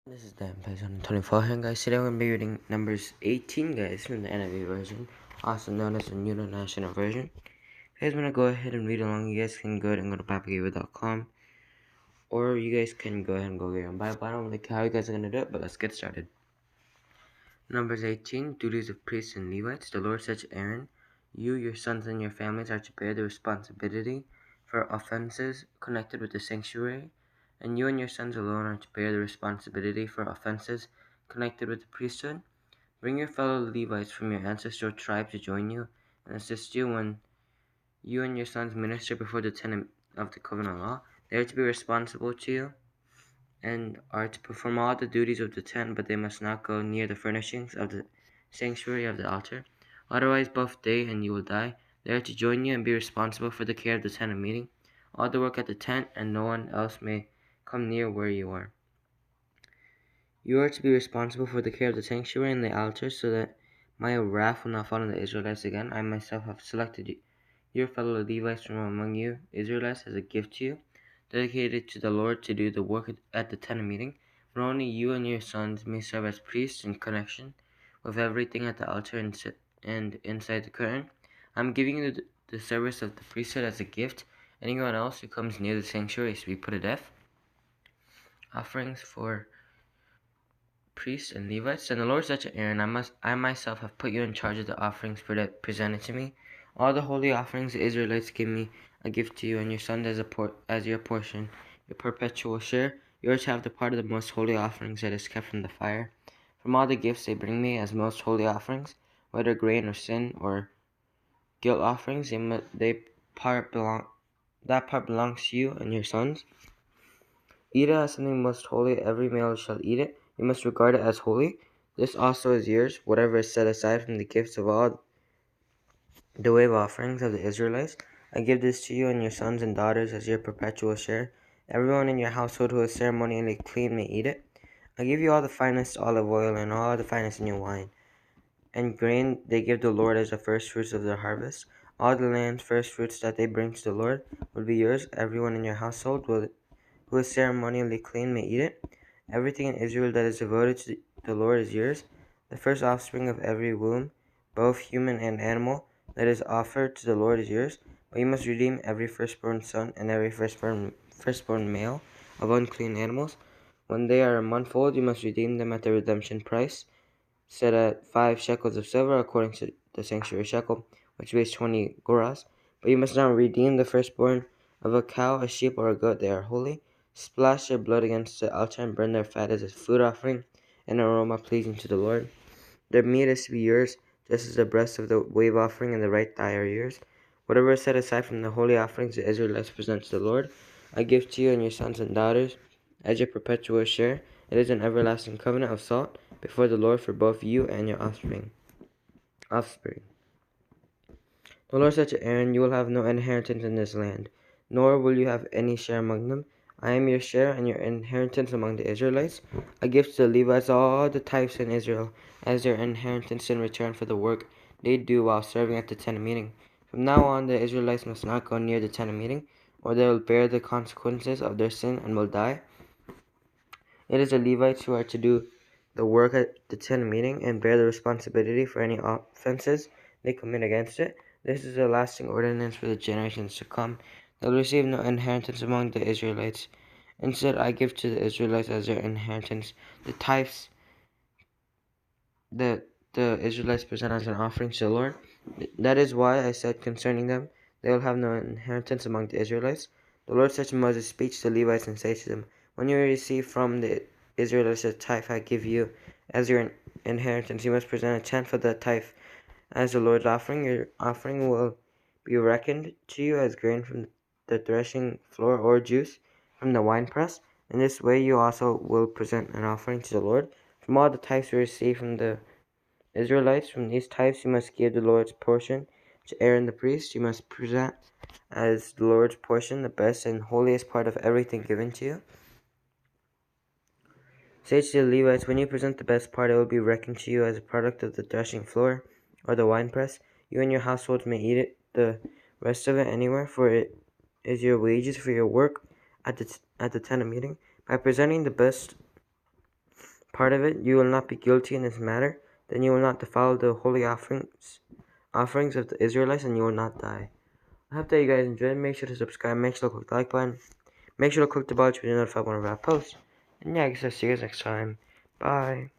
This is Dan Payson 24 here, guys. Today we're going to be reading Numbers 18, guys, from the NIV version, also known as the New International Version. If you guys want to go ahead and read along, you guys can go ahead and go to BibleGaver.com, or you guys can go ahead and go get your own Bible. I don't really care how you guys are going to do it, but let's get started. Numbers 18, Duties of Priests and Levites. The Lord said to Aaron, "You, your sons, and your families are to bear the responsibility for offenses connected with the sanctuary, and you and your sons alone are to bear the responsibility for offenses connected with the priesthood. Bring your fellow Levites from your ancestral tribe to join you and assist you when you and your sons minister before the tent of the covenant law. They are to be responsible to you and are to perform all the duties of the tent, but they must not go near the furnishings of the sanctuary of the altar. Otherwise, both they and you will die. They are to join you and be responsible for the care of the tent of meeting, all the work at the tent, and no one else may come near where you are. You are to be responsible for the care of the sanctuary and the altar, so that my wrath will not fall on the Israelites again. I myself have selected your fellow Levites from among you, Israelites, as a gift to you, dedicated to the Lord to do the work at the tent of meeting. But only you and your sons may serve as priests in connection with everything at the altar and inside the curtain. I am giving you the service of the priesthood as a gift. Anyone else who comes near the sanctuary is to be put to death. Offerings for priests and Levites. And the Lord said to Aaron, I myself have put you in charge of the offerings presented to me. All the holy offerings the Israelites give me, I give to you and your sons as your portion, your perpetual share. You are to have the part of the most holy offerings that is kept from the fire. From all the gifts they bring me as most holy offerings, whether grain or sin or guilt offerings, that part belongs to you and your sons. Eat it as something most holy. Every male shall eat it. You must regard it as holy. This also is yours, whatever is set aside from the gifts of all the wave offerings of the Israelites. I give this to you and your sons and daughters as your perpetual share. Everyone in your household who is ceremonially clean may eat it. I give you all the finest olive oil and all the finest in your wine. And grain they give the Lord as the first fruits of their harvest. All the land's first fruits that they bring to the Lord will be yours. Everyone in your household who is ceremonially clean may eat it. Everything in Israel that is devoted to the Lord is yours. The first offspring of every womb, both human and animal, that is offered to the Lord is yours. But you must redeem every firstborn son and every firstborn male of unclean animals. When they are a month old, you must redeem them at the redemption price, set at 5 shekels of silver according to the sanctuary shekel, which weighs 20 goras. But you must not redeem the firstborn of a cow, a sheep, or a goat. They are holy. Splash their blood against the altar and burn their fat as a food offering, an aroma pleasing to the Lord. Their meat is to be yours, just as the breast of the wave offering and the right thigh are yours. Whatever is set aside from the holy offerings the Israelites present to the Lord, I give to you and your sons and daughters as your perpetual share. It is an everlasting covenant of salt before the Lord for both you and your offspring. The Lord said to Aaron, "You will have no inheritance in this land, nor will you have any share among them. I am your share and your inheritance among the Israelites. I give to the Levites all the tithes in Israel as their inheritance in return for the work they do while serving at the tent of meeting. From now on, the Israelites must not go near the tent of meeting, or they will bear the consequences of their sin and will die. It is the Levites who are to do the work at the tent of meeting and bear the responsibility for any offenses they commit against it. This is a lasting ordinance for the generations to come. They will receive no inheritance among the Israelites. Instead, I give to the Israelites as their inheritance the tithes that the Israelites present as an offering to the Lord. That is why I said concerning them, they will have no inheritance among the Israelites. The Lord said to Moses, "Speak to the Levites and say to them, when you receive from the Israelites a tithe I give you as your inheritance, you must present a tenth of the tithe as the Lord's offering. Your offering will be reckoned to you as grain from the threshing floor or juice from the winepress. In this way you also will present an offering to the Lord. From all the tithes you receive from the Israelites, from these tithes you must give the Lord's portion to Aaron the priest. You must present as the Lord's portion the best and holiest part of everything given to you. Say to the Levites, when you present the best part, it will be reckoned to you as a product of the threshing floor or the winepress. You and your households may eat it, the rest of it anywhere, for it is your wages for your work at the tent of meeting. By presenting the best part of it, you will not be guilty in this matter. Then you will not defile the holy offerings of the Israelites, and you will not die. I hope that you guys enjoyed. Make sure to subscribe. Make sure to click the like button. Make sure to click the bell to be notified whenever I post. And yeah, I guess I'll see you guys next time. Bye.